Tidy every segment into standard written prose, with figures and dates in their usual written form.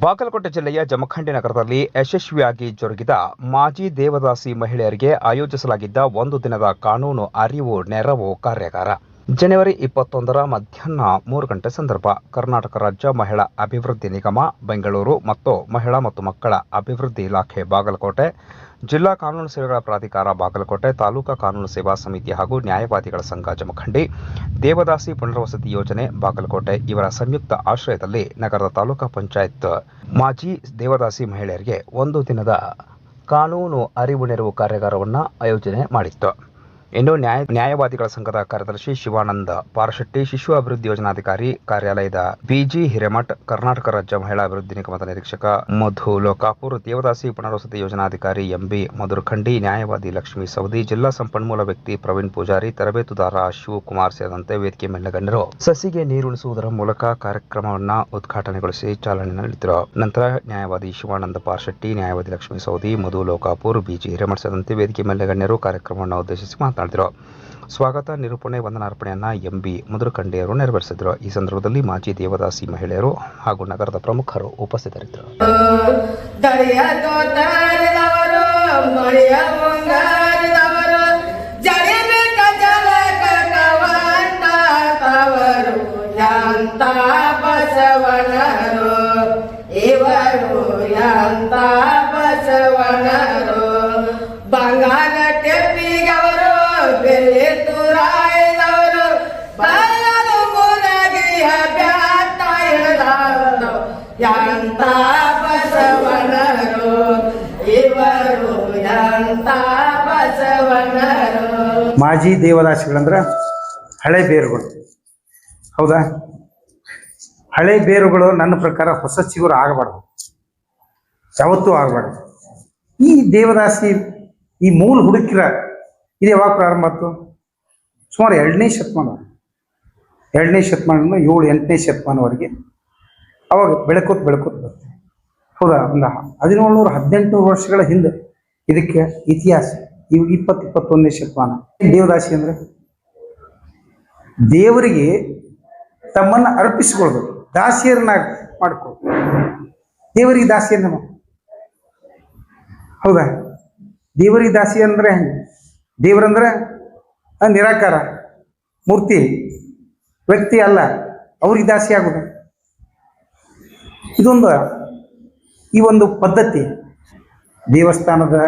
ಬಾಗಲಕೋಟೆ ಜಿಲ್ಲೆಯ ಜಮಖಂಡಿ ನಗರದಲ್ಲಿ ಯಶಸ್ವಿಯಾಗಿ ಜರುಗಿದ ಮಾಜಿ ದೇವದಾಸಿ ಮಹಿಳೆಯರಿಗೆ ಆಯೋಜಿಸಲಾಗಿದ್ದ ಒಂದು ದಿನದ ಕಾನೂನು ಅರಿವು ನೆರವು ಕಾರ್ಯಾಗಾರ ಜನವರಿ 21 ಮಧ್ಯಾಹ್ನ 3 ಗಂಟೆ ಸಂದರ್ಭ ಕರ್ನಾಟಕ ರಾಜ್ಯ ಮಹಿಳಾ ಅಭಿವೃದ್ಧಿ ನಿಗಮ ಬೆಂಗಳೂರು ಮತ್ತು ಮಹಿಳಾ ಮತ್ತು ಮಕ್ಕಳ ಅಭಿವೃದ್ಧಿ ಇಲಾಖೆ ಬಾಗಲಕೋಟೆ, ಜಿಲ್ಲಾ ಕಾನೂನು ಸೇವೆಗಳ ಪ್ರಾಧಿಕಾರ ಬಾಗಲಕೋಟೆ, ತಾಲೂಕಾ ಕಾನೂನು ಸೇವಾ ಸಮಿತಿ ಹಾಗೂ ನ್ಯಾಯವಾದಿಗಳ ಸಂಘ ಜಮಖಂಡಿ, ದೇವದಾಸಿ ಪುನರ್ವಸತಿ ಯೋಜನೆ ಬಾಗಲಕೋಟೆ ಇವರ ಸಂಯುಕ್ತ ಆಶ್ರಯದಲ್ಲಿ ನಗರದ ತಾಲೂಕಾ ಪಂಚಾಯತ್ ಮಾಜಿ ದೇವದಾಸಿ ಮಹಿಳೆಯರಿಗೆ ಒಂದು ದಿನದ ಕಾನೂನು ಅರಿವು ನೆರವು ಕಾರ್ಯಾಗಾರವನ್ನು ಆಯೋಜನೆ ಮಾಡಿತ್ತು. ಇನ್ನು ನ್ಯಾಯವಾದಿಗಳ ಸಂಘದ ಕಾರ್ಯದರ್ಶಿ ಶಿವಾನಂದ ಪಾರಶೆಟ್ಟಿ, ಶಿಶು ಅಭಿವೃದ್ಧಿ ಯೋಜನಾಧಿಕಾರಿ ಕಾರ್ಯಾಲಯದ ಬಿಜಿ ಹಿರೇಮಠ್, ಕರ್ನಾಟಕ ರಾಜ್ಯ ಮಹಿಳಾ ಅಭಿವೃದ್ಧಿ ನಿಗಮದ ನಿರೀಕ್ಷಕ ಮಧು ಲೋಕಾಪುರ್, ದೇವದಾಸಿ ಪುನರ್ವಸತಿ ಯೋಜನಾಧಿಕಾರಿ ಎಂಬಿ ಮಧುರಖಂಡಿ, ನ್ಯಾಯವಾದಿ ಲಕ್ಷ್ಮೀ ಸವದಿ, ಜಿಲ್ಲಾ ಸಂಪನ್ಮೂಲ ವ್ಯಕ್ತಿ ಪ್ರವೀಣ್ ಪೂಜಾರಿ, ತರಬೇತುದಾರ ಶಿವಕುಮಾರ್ ಸೇರಿದಂತೆ ವೇದಿಕೆ ಮೇಲಿನ ಗಣ್ಯರು ಸಸಿಗೆ ನೀರುಣಿಸುವುದರ ಮೂಲಕ ಕಾರ್ಯಕ್ರಮವನ್ನು ಉದ್ಘಾಟನೆಗೊಳಿಸಿ ಚಾಲನೆ ನೀಡಿದರು. ನಂತರ ನ್ಯಾಯವಾದಿ ಶಿವಾನಂದ ಪಾರಶೆಟ್ಟಿ, ನ್ಯಾಯವಾದಿ ಲಕ್ಷ್ಮೀ ಸವದಿ, ಮಧು ಲೋಕಾಪುರ್, ಬಿಜಿ ಹಿರೇಮಠ್ ಸೇರಿದಂತೆ ವೇದಿಕೆ ಮೇಲಿನ ಗಣ್ಯರು ಕಾರ್ಯಕ್ರಮವನ್ನು ಉದ್ದೇಶಿಸಿ ಮಾತನಾಡಿದರು. ಸ್ವಾಗತ, ನಿರೂಪಣೆ, ವಂದನಾರ್ಪಣೆಯನ್ನ ಎಂಬಿ ಮಧುರಖಂಡಿಯವರು ನೆರವೇರಿಸಿದರು. ಈ ಸಂದರ್ಭದಲ್ಲಿ ಮಾಜಿ ದೇವದಾಸಿ ಮಹಿಳೆಯರು ಹಾಗೂ ನಗರದ ಪ್ರಮುಖರು ಉಪಸ್ಥಿತರಿದ್ದರು. ಬಂಗಾರ ಟೆಪ್ಪಿಗವರು ಬೆಲೆ ತುರಾಯ್ದವರು ಬಯಲು ಮುನಗಿಯ ಬ್ಯಾತ ಎಳೆದವರು ಎಂತ ಬಸವನರು ಇವರು ಎಂತ ಬಸವನರು. ಮಾಜಿ ದೇವದಾಸಿಗಳಂದ್ರೆ ಹಳೆ ಬೇರುಗಳು. ಹೌದಾ? ಹಳೆ ಬೇರುಗಳು ನನ್ನ ಪ್ರಕಾರ ಹೊಸ ಚಿಗುರು ಆಗಬಾರ್ದು, ಯಾವತ್ತೂ ಆಗಬಾರ್ದು. ಈ ದೇವದಾಸಿ ಈ ಮೂಲ ಹುಡುಕಿರ ಇದು ಯಾವಾಗ ಪ್ರಾರಂಭ ಆಯ್ತು? ಸುಮಾರು 2ನೇ ಶತಮಾನ, 2ನೇ ಶತಮಾನ 7-8ನೇ ಶತಮಾನವರೆಗೆ ಅವಾಗ ಬೆಳಕೋತ್ ಬರ್ತದೆ. ಹೌದಾ? ಒಂದು 1700-1800 ವರ್ಷಗಳ ಹಿಂದೆ ಇದಕ್ಕೆ ಇತಿಹಾಸ. ಇವು 20-21ನೇ ಶತಮಾನ. ದೇವದಾಸಿ ಅಂದರೆ ದೇವರಿಗೆ ತಮ್ಮನ್ನು ಅರ್ಪಿಸಿಕೊಳ್ಳೋದು, ದಾಸಿಯರನ್ನ ಮಾಡ್ಕೊ, ದೇವರಿಗೆ ದಾಸಿಯರನ್ನ. ಹೌದಾ? ದೇವರಿಗೆ ದಾಸಿ ಅಂದರೆ ಹೆಂಗೆ? ದೇವರಂದ್ರೆ ನಿರಾಕಾರ ಮೂರ್ತಿ, ವ್ಯಕ್ತಿ ಅಲ್ಲ. ಅವ್ರಿಗೆ ದಾಸಿ ಆಗೋದು ಈ ಒಂದು ಪದ್ಧತಿ. ದೇವಸ್ಥಾನದ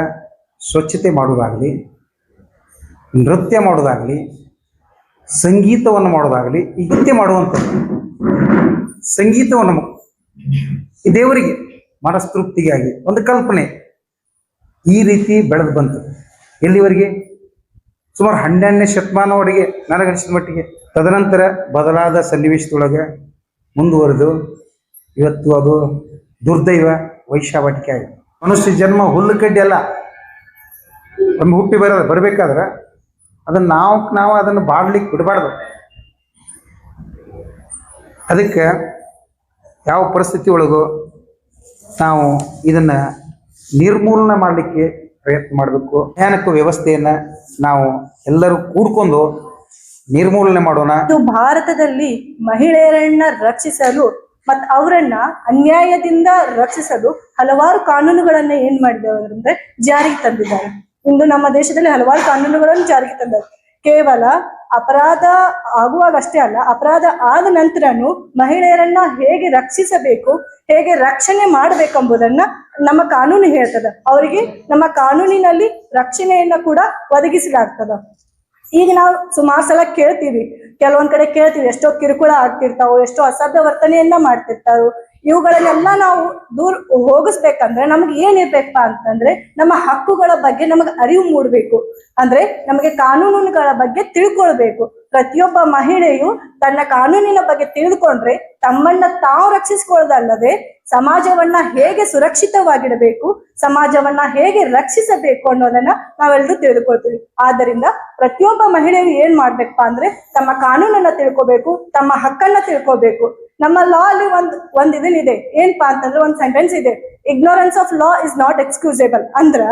ಸ್ವಚ್ಛತೆ ಮಾಡೋದಾಗಲಿ, ನೃತ್ಯ ಮಾಡೋದಾಗಲಿ, ಸಂಗೀತವನ್ನು ಮಾಡೋದಾಗಲಿ, ಈ ನೃತ್ಯ ಮಾಡುವಂಥದ್ದು ಸಂಗೀತವನ್ನು ಈ ದೇವರಿಗೆ ಮನಸ್ತೃಪ್ತಿಗಾಗಿ ಒಂದು ಕಲ್ಪನೆ ಈ ರೀತಿ ಬೆಳೆದು ಬಂತು. ಎಲ್ಲಿವರೆಗೆ? ಸುಮಾರು 12ನೇ ಶತಮಾನವರೆಗೆ ನನಗನಿಸಿದ ಮಟ್ಟಿಗೆ. ತದನಂತರ ಬದಲಾದ ಸನ್ನಿವೇಶದೊಳಗೆ ಮುಂದುವರೆದು ಇವತ್ತು ಅದು ದುರ್ದೈವ ವೈಶಾವಟಿಕೆ ಆಗಿದೆ. ಮನುಷ್ಯ ಜನ್ಮ ಹುಲ್ಲು ಕಡ್ಡಿ ಅಲ್ಲ. ಒಮ್ಮೆ ಹುಟ್ಟಿ ಬರಬೇಕಾದ್ರೆ ಅದನ್ನು ನಾವು ಅದನ್ನು ಬಾಡ್ಲಿಕ್ಕೆ ಬಿಡಬಾರ್ದು. ಅದಕ್ಕೆ ಯಾವ ಪರಿಸ್ಥಿತಿ ಒಳಗೂ ನಾವು ಇದನ್ನು ನಿರ್ಮೂಲನೆ ಮಾಡಲಿಕ್ಕೆ ಪ್ರಯತ್ನ ಮಾಡಬೇಕು. ಭಯಾನಕ ವ್ಯವಸ್ಥೆಯನ್ನು ನಾವು ಎಲ್ಲರೂ ಕೂಡ್ಕೊಂಡು ನಿರ್ಮೂಲನೆ ಮಾಡೋಣ. ಭಾರತದಲ್ಲಿ ಮಹಿಳೆಯರನ್ನ ರಕ್ಷಿಸಲು ಮತ್ತು ಅವರನ್ನ ಅನ್ಯಾಯದಿಂದ ರಕ್ಷಿಸಲು ಹಲವಾರು ಕಾನೂನುಗಳನ್ನ ಏನ್ ಮಾಡಿದವರು ಅಂದ್ರೆ ಜಾರಿಗೆ ತಂದಿದ್ದಾರೆ. ಇಂದು ನಮ್ಮ ದೇಶದಲ್ಲಿ ಹಲವಾರು ಕಾನೂನುಗಳನ್ನು ಜಾರಿಗೆ ತಂದಿದ್ದಾರೆ. ಕೇವಲ ಅಪರಾಧ ಆಗುವಾಗ ಅಷ್ಟೇ ಅಲ್ಲ, ಅಪರಾಧ ಆದ ನಂತರನು ಮಹಿಳೆಯರನ್ನ ಹೇಗೆ ರಕ್ಷಿಸಬೇಕು, ಹೇಗೆ ರಕ್ಷಣೆ ಮಾಡಬೇಕೆಂಬುದನ್ನ ನಮ್ಮ ಕಾನೂನು ಹೇಳ್ತದ. ಅವರಿಗೆ ನಮ್ಮ ಕಾನೂನಿನಲ್ಲಿ ರಕ್ಷಣೆಯನ್ನ ಕೂಡ ಒದಗಿಸಲಾಗ್ತದ. ಈಗ ನಾವು ಸುಮಾರು ಸಲ ಕೇಳ್ತೀವಿ, ಕೆಲವೊಂದ್ ಕಡೆ ಕೇಳ್ತೀವಿ, ಎಷ್ಟೋ ಕಿರುಕುಳ ಆಗ್ತಿರ್ತಾವು, ಎಷ್ಟೋ ಅಸಭ್ಯ ವರ್ತನೆಯನ್ನ ಮಾಡ್ತಿರ್ತಾರು. ಇವುಗಳನ್ನೆಲ್ಲ ನಾವು ದೂರ ಹೋಗಿಸ್ಬೇಕಂದ್ರೆ ನಮ್ಗೆ ಏನಿರ್ಬೇಕಪ್ಪ ಅಂತಂದ್ರೆ ನಮ್ಮ ಹಕ್ಕುಗಳ ಬಗ್ಗೆ ನಮಗೆ ಅರಿವು ಮೂಡಬೇಕು. ಅಂದ್ರೆ ನಮಗೆ ಕಾನೂನುಗಳ ಬಗ್ಗೆ ತಿಳ್ಕೊಳ್ಬೇಕು. ಪ್ರತಿಯೊಬ್ಬ ಮಹಿಳೆಯು ತನ್ನ ಕಾನೂನಿನ ಬಗ್ಗೆ ತಿಳಿದುಕೊಂಡ್ರೆ ತಮ್ಮನ್ನ ತಾವು ರಕ್ಷಿಸಿಕೊಳ್ಳೋದಲ್ಲದೆ ಸಮಾಜವನ್ನ ಹೇಗೆ ಸುರಕ್ಷಿತವಾಗಿಡಬೇಕು, ಸಮಾಜವನ್ನ ಹೇಗೆ ರಕ್ಷಿಸಬೇಕು ಅನ್ನೋದನ್ನ ನಾವೆಲ್ಲರೂ ತಿಳಿದುಕೊಳ್ತೀವಿ. ಆದ್ದರಿಂದ ಪ್ರತಿಯೊಬ್ಬ ಮಹಿಳೆಯು ಏನ್ ಮಾಡ್ಬೇಕಪ್ಪ ಅಂದ್ರೆ ತಮ್ಮ ಕಾನೂನನ್ನ ತಿಳ್ಕೊಬೇಕು, ತಮ್ಮ ಹಕ್ಕನ್ನ ತಿಳ್ಕೊಬೇಕು. ನಮ್ಮ ಲಾ ಅಲ್ಲಿ ಒಂದ್ ಇದನ್ನಿದೆ, ಏನಪ್ಪಾ ಅಂತಂದ್ರೆ ಒಂದ್ ಸೆಂಟೆನ್ಸ್ ಇದೆ, ignorance of law is not excusable. ಅಂದ್ರ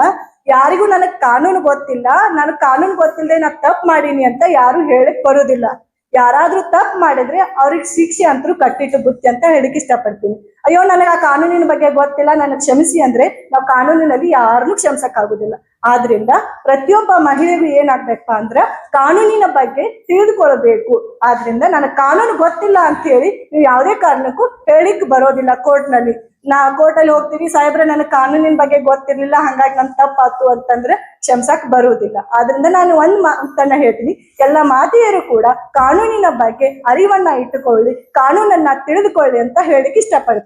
ಯಾರಿಗೂ ನನಗ್ ಕಾನೂನು ಗೊತ್ತಿಲ್ಲ, ನನಗ್ ಕಾನೂನು ಗೊತ್ತಿಲ್ಲದೆ ನಾ ತಪ್ಪು ಮಾಡೀನಿ ಅಂತ ಯಾರು ಹೇಳಕ್ ಬರೋದಿಲ್ಲ. ಯಾರಾದ್ರೂ ತಪ್ಪು ಮಾಡಿದ್ರೆ ಅವ್ರಿಗೆ ಶಿಕ್ಷೆ ಅಂತೂ ಕಟ್ಟಿಟ್ಟು ಬುತ್ತಿ ಅಂತ ಹೇಳಕ್ ಇಷ್ಟಪಡ್ತೀನಿ. ಅಯ್ಯೋ ನನಗೆ ಆ ಕಾನೂನಿನ ಬಗ್ಗೆ ಗೊತ್ತಿಲ್ಲ, ನನಗೆ ಕ್ಷಮಿಸಿ ಅಂದ್ರೆ ನಾವು ಕಾನೂನಿನಲ್ಲಿ ಯಾರನ್ನೂ ಕ್ಷಮಿಸಕ್ಕಾಗುದಿಲ್ಲ. ಆದ್ರಿಂದ ಪ್ರತಿಯೊಬ್ಬ ಮಹಿಳೆಗೂ ಏನಾಗ್ಬೇಕಪ್ಪ ಅಂದ್ರೆ ಕಾನೂನಿನ ಬಗ್ಗೆ ತಿಳಿದುಕೊಳ್ಬೇಕು. ಆದ್ರಿಂದ ನನಗೆ ಕಾನೂನು ಗೊತ್ತಿಲ್ಲ ಅಂತ ಹೇಳಿ ನೀವು ಯಾವುದೇ ಕಾರಣಕ್ಕೂ ಹೇಳಿಕ್ ಬರೋದಿಲ್ಲ ಕೋರ್ಟ್ನಲ್ಲಿ. ಕೋರ್ಟಲ್ಲಿ ಹೋಗ್ತೀವಿ, ಸಾಹೇಬ್ರೆ ನನಗೆ ಕಾನೂನಿನ ಬಗ್ಗೆ ಗೊತ್ತಿರ್ಲಿಲ್ಲ, ಹಂಗಾಗಿ ನನ್ ತಪ್ಪಾತು ಅಂತಂದ್ರೆ ಕ್ಷಮಿಸಕ್ ಬರುವುದಿಲ್ಲ. ಆದ್ರಿಂದ ನಾನು ಒಂದ್ ಮಾತನ್ನ ಹೇಳ್ತೀನಿ, ಎಲ್ಲ ಮಾತೆಯರು ಕೂಡ ಕಾನೂನಿನ ಬಗ್ಗೆ ಅರಿವನ್ನ ಇಟ್ಟುಕೊಳ್ಳಿ, ಕಾನೂನನ್ನ ತಿಳಿದುಕೊಳ್ಳಿ ಅಂತ ಹೇಳಿಕ್ ಇಷ್ಟಪಡ್ತೀನಿ.